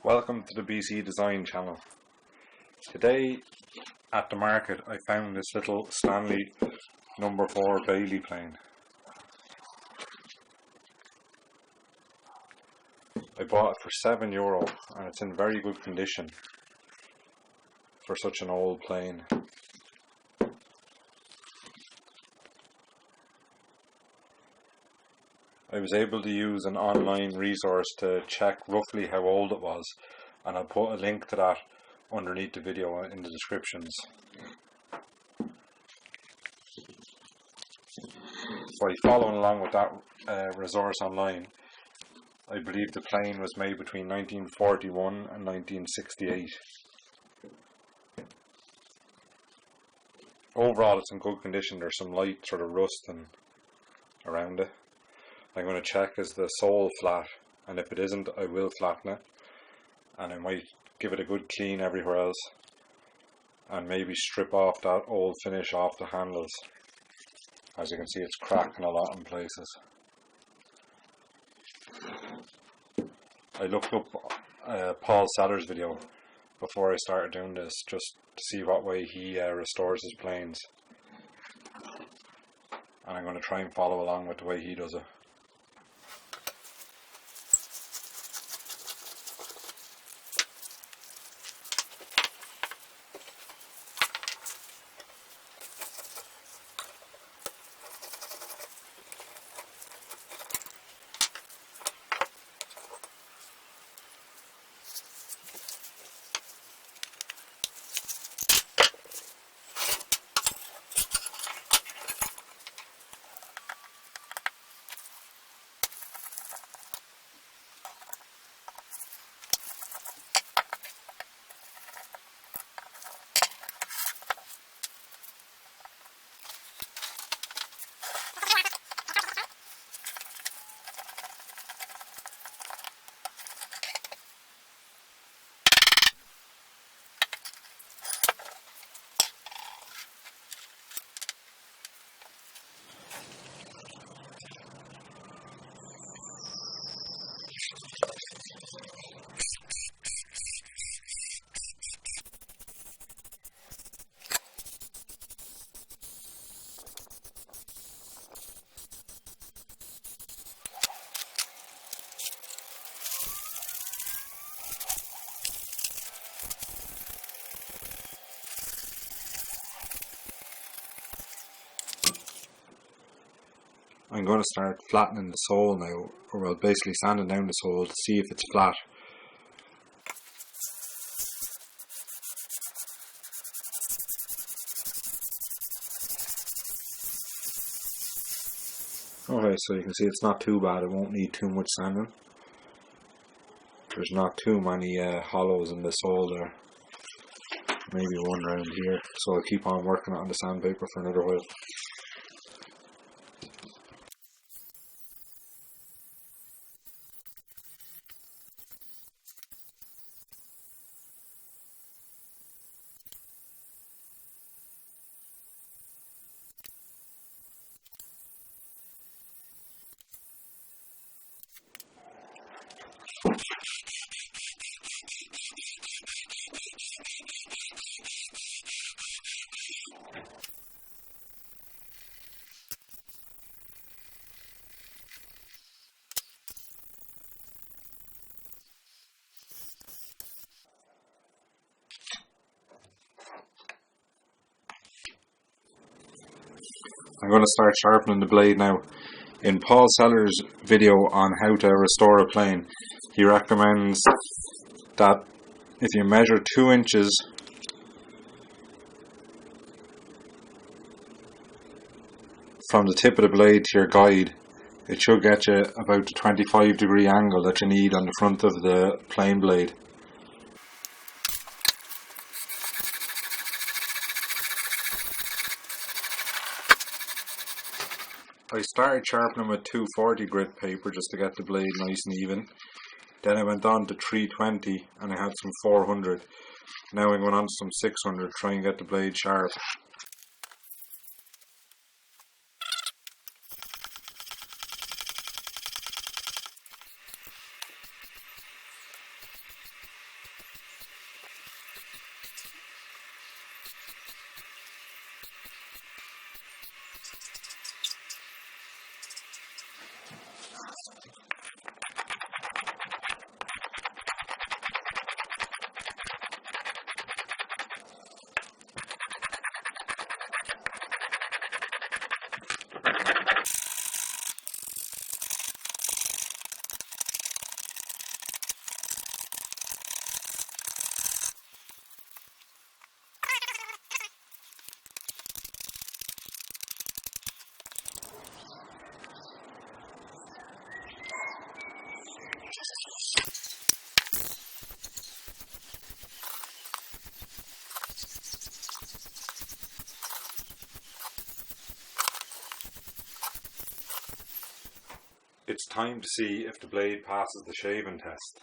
Welcome to the BCDesign channel. Today at the market I found this little Stanley No.4 Bailey plane. I bought it for €7 and it's in very good condition for such an old plane. I was able to use an online resource to check roughly how old it was, and I'll put a link to that underneath the video in the descriptions. By following along with that resource online, I believe the plane was made between 1941 and 1968. Overall it's in good condition. There's some light sort of rusting around it. I'm going to check is the sole flat, and if it isn't I will flatten it, and I might give it a good clean everywhere else and maybe strip off that old finish off the handles. As you can see, it's cracking a lot in places. I looked up Paul Sellers' video before I started doing this just to see what way he restores his planes, and I'm going to try and follow along with the way he does it. I'm going to start flattening the sole now, or well, basically sanding down the sole to see if it's flat. Okay, so you can see it's not too bad. It won't need too much sanding. There's not too many hollows in the sole there. Maybe one around here. So I'll keep on working on the sandpaper for another while. I'm going to start sharpening the blade now. In Paul Sellers' video on how to restore a plane, he recommends that if you measure 2 inches from the tip of the blade to your guide, it should get you about the 25-degree angle that you need on the front of the plane blade. I started sharpening with 240 grit paper just to get the blade nice and even. Then I went on to 320 and I had some 400. Now I'm going on to some 600 to try and get the blade sharp. It's time to see if the blade passes the shaving test.